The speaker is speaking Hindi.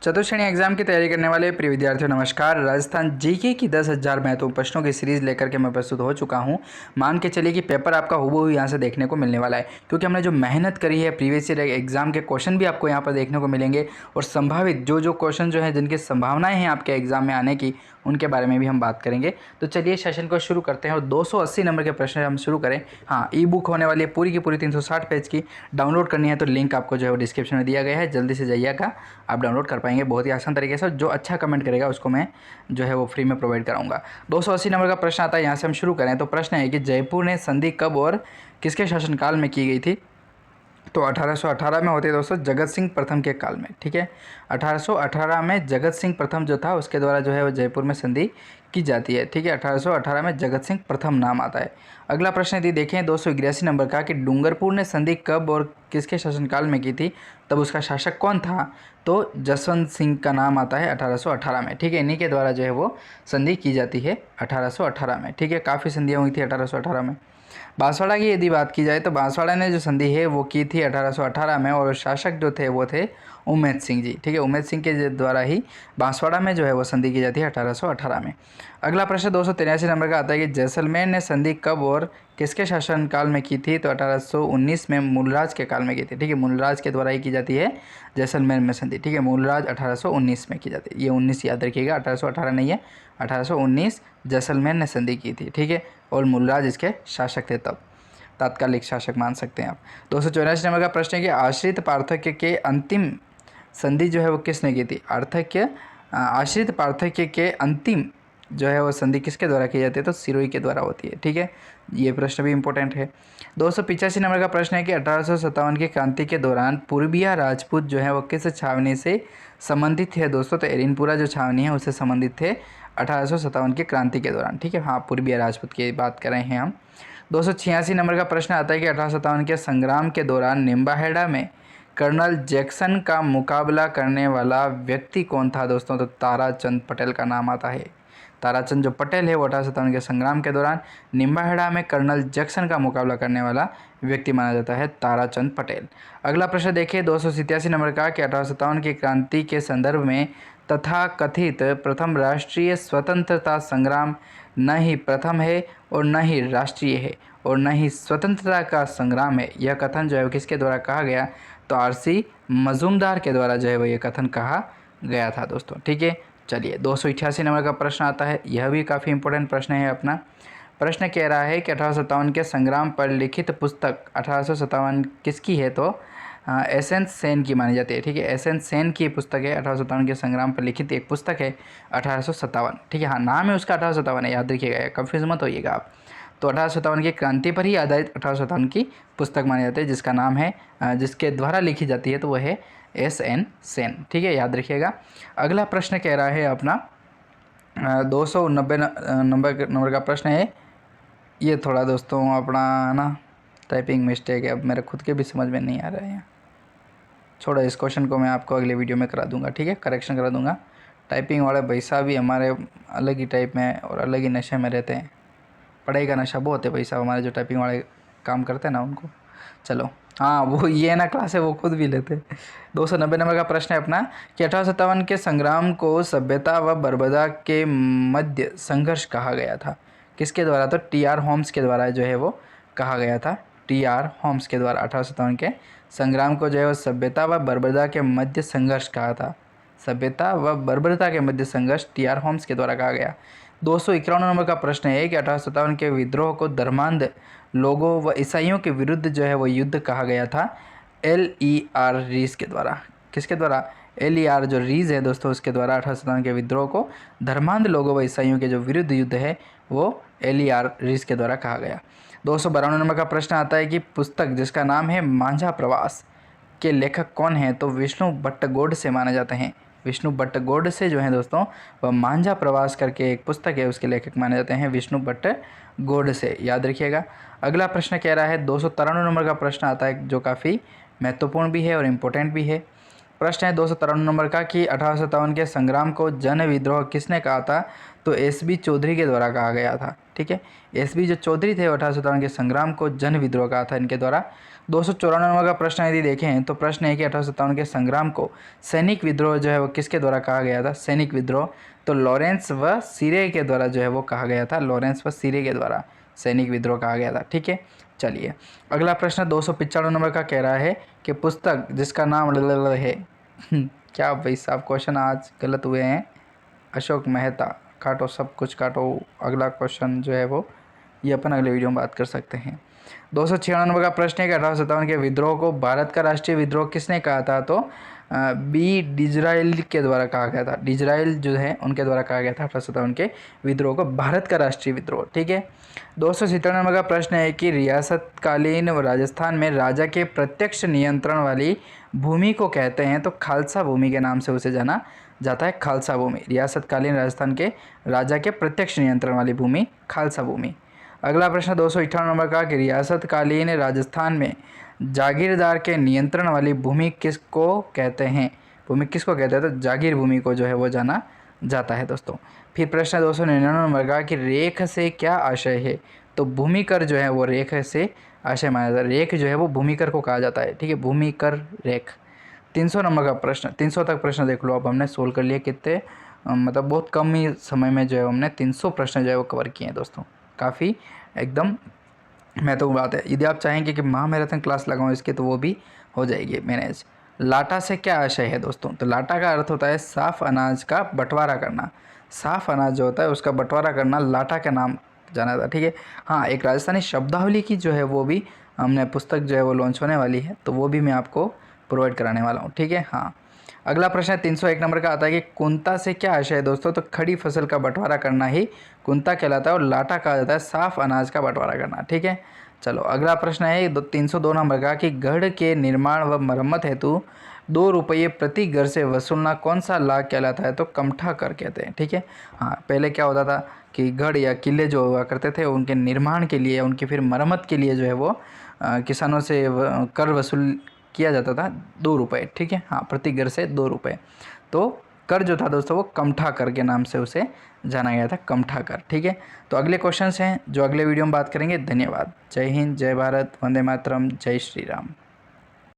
चतुर्थ श्रेणी एग्जाम की तैयारी करने वाले प्रिय विद्यार्थियों नमस्कार। राजस्थान जीके की 10,000 महत्वपूर्ण प्रश्नों की सीरीज लेकर के मैं प्रस्तुत हो चुका हूं। मान के चलिए कि पेपर आपका हूबहू यहां से देखने को मिलने वाला है, क्योंकि हमने जो मेहनत करी है प्रीवियस ईयर एग्जाम के क्वेश्चन भी आपको यहां पर देखने को मिलेंगे और संभावित जो क्वेश्चन जो है जिनकी संभावनाएं हैं आपके एग्जाम में आने की, उनके बारे में भी हम बात करेंगे। तो चलिए सेशन को शुरू करते हैं और 280 नंबर के प्रश्न हम शुरू करें। हाँ, ई बुक होने वाली है पूरी की पूरी 360 पेज की। डाउनलोड करनी है तो लिंक आपको जो है वो डिस्क्रिप्शन में दिया गया है, जल्दी से जाइएगा, आप डाउनलोड कर पाएंगे बहुत ही आसान तरीके से। जो अच्छा कमेंट करेगा उसको मैं जो है वो फ्री में प्रोवाइड कराऊंगा। 280 नंबर का प्रश्न आता है, यहाँ से हम शुरू करें। तो प्रश्न है कि जयपुर ने संधि कब और किसके शासनकाल में की गई थी? तो 1818 में होती है दोस्तों, जगत सिंह प्रथम के काल में। ठीक है, 1818 में जगत सिंह प्रथम जो था उसके द्वारा जो है वो जयपुर में संधि की जाती है। ठीक है, 1818 में जगत सिंह प्रथम नाम आता है। अगला प्रश्न यदि देखें 281 नंबर का कि डूंगरपुर ने संधि कब और किसके शासनकाल में की थी, तब उसका शासक कौन था? तो जसवंत सिंह का नाम आता है 1818 में। ठीक है, इन्हीं के द्वारा जो है वो संधि की जाती है 1818 में। ठीक है, काफ़ी संधियाँ हुई थी 1818 में। बांसवाड़ा की यदि बात की जाए तो बांसवाड़ा ने जो संधि है वो की थी 1818 में, और शासक जो थे वो थे उम्मेद सिंह जी। ठीक है, उम्मेद सिंह के द्वारा ही बांसवाड़ा में जो है वो संधि की जाती है 1818 में। अगला प्रश्न 283 नंबर का आता है कि जैसलमेर ने संधि कब और किसके शासनकाल में की थी? तो 1819 में मूलराज के काल में की थी। ठीक है, मूलराज के द्वारा ही की जाती है जैसलमेर में संधि। ठीक है, मूलराज 1819 में की जाती है, ये 19 याद रखिएगा, 1818 नहीं है, 1819 जैसलमेर ने संधि की थी। ठीक है, और मूलराज इसके शासक थे, तब तात्कालिक शासक मान सकते हैं आप। 284 नंबर का प्रश्न है कि आश्रित पार्थक्य के अंतिम संधि जो है वो किसने की थी? आश्रित पार्थक्य के अंतिम जो है वो संधि किसके द्वारा की जाती है? तो सिरोही के द्वारा होती है। ठीक है, ये प्रश्न भी इंपॉर्टेंट है। 285 नंबर का प्रश्न है कि 1857 की क्रांति के दौरान पूर्बिया राजपूत जो है वो किस छावनी से संबंधित थे दोस्तों? तो एरिनपुरा जो छावनी है उससे संबंधित थे 1857 की क्रांति के दौरान। ठीक है, हाँ, पूर्बिया राजपूत की बात कर रहे हैं हम। 286 नंबर का प्रश्न आता है कि 1857 के संग्राम के दौरान निम्बाहेड़ा में कर्नल जैक्सन का मुकाबला करने वाला व्यक्ति कौन था दोस्तों? तो ताराचंद पटेल का नाम आता है। ताराचंद जो पटेल है वो 1857 के संग्राम के दौरान निम्बाहेड़ा में कर्नल जैक्सन का मुकाबला करने वाला व्यक्ति माना जाता है, ताराचंद पटेल। अगला प्रश्न देखिए 287 नंबर का कि 1857 की क्रांति के संदर्भ में तथाकथित प्रथम राष्ट्रीय स्वतंत्रता संग्राम न ही प्रथम है और न ही राष्ट्रीय है और न ही स्वतंत्रता का संग्राम है, यह कथन जो है किसके द्वारा कहा गया? तो आरसी मजूमदार के द्वारा जो है वो ये कथन कहा गया था दोस्तों। ठीक है, चलिए 288 नंबर का प्रश्न आता है, यह भी काफ़ी इंपॉर्टेंट प्रश्न है अपना। प्रश्न कह रहा है कि 1857 के संग्राम पर लिखित पुस्तक 1857 किसकी है? तो एस.एन. सेन की मानी जाती है। ठीक है, एस.एन. सेन की पुस्तक है, 1857 के संग्राम पर लिखित एक पुस्तक है 1857। ठीक है, हाँ, नाम है उसका 1857 है, याद रखिएगा, कंफ्यूज मत होइएगा आप। तो 1857 की क्रांति पर ही आधारित 1857 की पुस्तक मानी जाती है, जिसका नाम है जिसके द्वारा लिखी जाती है तो वह है एस.एन. सेन। ठीक है, याद रखिएगा। अगला प्रश्न कह रहा है अपना 290 नंबर का प्रश्न है। ये थोड़ा दोस्तों अपना ना टाइपिंग मिस्टेक है, अब मेरे खुद के भी समझ में नहीं आ रहा है, छोड़ो, इस क्वेश्चन को मैं आपको अगले वीडियो में करा दूंगा। ठीक है, करेक्शन करा दूंगा। टाइपिंग वाले भाई साहब भी हमारे अलग ही टाइप में और अलग ही नशे में रहते हैं, पढ़ाई का नशा बहुत है भाई साहब हमारे, जो टाइपिंग वाले काम करते हैं ना उनको। चलो, हाँ, वो ये ना क्लास है, वो खुद भी लेते हैं। 290 नंबर का प्रश्न है अपना कि 1857 के संग्राम को सभ्यता व बर्बरता के मध्य संघर्ष कहा गया था, किसके द्वारा? तो टी.आर. होम्स के द्वारा जो है वो कहा गया था, टी.आर. होम्स के द्वारा 1857 के संग्राम को जो है वो सभ्यता व बर्बरता के मध्य संघर्ष कहा था। सभ्यता व बर्बरता के मध्य संघर्ष टी.आर. होम्स के द्वारा कहा गया। 251 नंबर का प्रश्न है कि 1857 के विद्रोह को धर्मांध लोगों व ईसाइयों के विरुद्ध जो है वो युद्ध कहा गया था L.E.R. रीस के द्वारा। किसके द्वारा? L.E.R. जो रीज है दोस्तों उसके द्वारा 1857 के विद्रोह को धर्मांध लोगों व ईसाइयों के जो विरुद्ध युद्ध है वो L.E.R. रीस के द्वारा कहा गया। 252 नंबर का प्रश्न आता है कि पुस्तक जिसका नाम है मांझा प्रवास के लेखक कौन है? तो विष्णु भट्टगोड से माने जाते हैं। विष्णु भट्टगोड से जो है दोस्तों वह मांझा प्रवास करके एक पुस्तक है, उसके लेखक माने जाते हैं विष्णु भट्टगोड से, याद रखिएगा। अगला प्रश्न कह रहा है 293 नंबर का प्रश्न आता है जो काफ़ी महत्वपूर्ण भी है और इम्पोर्टेंट भी है। प्रश्न है 293 नंबर का कि 1857 के संग्राम को जन विद्रोह किसने कहा था? तो एस.बी. चौधरी के द्वारा कहा गया था। ठीक है, एस.बी. जो चौधरी थे 1857 के संग्राम को जन विद्रोह कहा था इनके द्वारा। 294 का प्रश्न यदि देखें तो प्रश्न है कि 1857 के संग्राम को सैनिक विद्रोह जो है वो किसके द्वारा कहा गया था? सैनिक विद्रोह तो लॉरेंस व सीरे के द्वारा जो है वो कहा गया था। लॉरेंस व सीरे के द्वारा सैनिक विद्रोह कहा गया था। ठीक है, चलिए अगला प्रश्न 295 नंबर का कह रहा है कि पुस्तक जिसका नाम है क्या भाई साहब क्वेश्चन आज गलत हुए हैं। अशोक मेहता, काटो सब कुछ काटो। अगला क्वेश्चन जो है वो ये अपन अगले वीडियो में बात कर सकते हैं। 296 का प्रश्न है कि 1857 के विद्रोह को भारत का राष्ट्रीय विद्रोह किसने कहा था? तो बी डिजराइल के द्वारा कहा गया था। डिजराइल जो है उनके द्वारा कहा गया था 1857 के विद्रोह को भारत का राष्ट्रीय विद्रोह। ठीक है, 297 का प्रश्न है कि रियासतकालीन राजस्थान में राजा के प्रत्यक्ष नियंत्रण वाली भूमि को कहते हैं तो खालसा भूमि के नाम से उसे जाना जाता है। खालसा भूमि, रियासतकालीन राजस्थान के राजा के प्रत्यक्ष नियंत्रण वाली भूमि खालसा भूमि। अगला प्रश्न 298 नंबर का कि रियासतकालीन राजस्थान में जागीरदार के नियंत्रण वाली भूमि किसको कहते हैं? भूमि किसको कहते हैं? तो जागीर भूमि को जो है वो जाना जाता है दोस्तों। फिर प्रश्न 299 नंबर का कि रेख से क्या आशय है? तो भूमिकर जो है वो रेख से आशय माना जाता है। रेख जो है वो भूमिकर को कहा जाता है। ठीक है, भूमिकर रेख। 300 नंबर का प्रश्न, 300 तक प्रश्न देख लो। अब हमने सोल्व कर लिए कितने, मतलब बहुत कम ही समय में जो है हमने 300 प्रश्न जो है वो कवर किए हैं दोस्तों। काफ़ी एकदम महत्वपूर्ण बात है। यदि आप चाहेंगे कि महामैराथन क्लास लगाऊं इसके तो वो भी हो जाएगी मैनेज। लाटा से क्या आशय है दोस्तों? तो लाटा का अर्थ होता है साफ़ अनाज का बंटवारा करना। साफ़ अनाज जो होता है उसका बंटवारा करना लाटा के नाम जाना जाता है। ठीक है, हाँ एक राजस्थानी शब्दावली की जो है वो भी हमने पुस्तक जो है वो लॉन्च होने वाली है, तो वो भी मैं आपको प्रोवाइड कराने वाला हूँ। ठीक है, हाँ अगला प्रश्न 301 नंबर का आता है कि कुंता से क्या आशय है दोस्तों? तो खड़ी फसल का बंटवारा करना ही कुंता कहलाता है और लाटा कहा जाता है साफ अनाज का बंटवारा करना। ठीक है, चलो अगला प्रश्न है 302 नंबर का कि गढ़ के निर्माण व मरम्मत हेतु 2 रुपये प्रति घर से वसूलना कौन सा लाभ कहलाता है? तो कमठा कर कहते हैं। ठीक है, हाँ पहले क्या होता था कि गढ़ या किले जो हुआ करते थे उनके निर्माण के लिए, उनकी फिर मरम्मत के लिए जो है वो किसानों से कर वसूल किया जाता था 2 रुपये। ठीक है, हाँ प्रति घर से 2 रुपये। तो कर जो था दोस्तों वो कमठा कर के नाम से उसे जाना गया था, कमठा कर। ठीक है, तो अगले क्वेश्चंस हैं जो अगले वीडियो में बात करेंगे। धन्यवाद। जय हिंद, जय भारत, वंदे मातरम, जय श्री राम।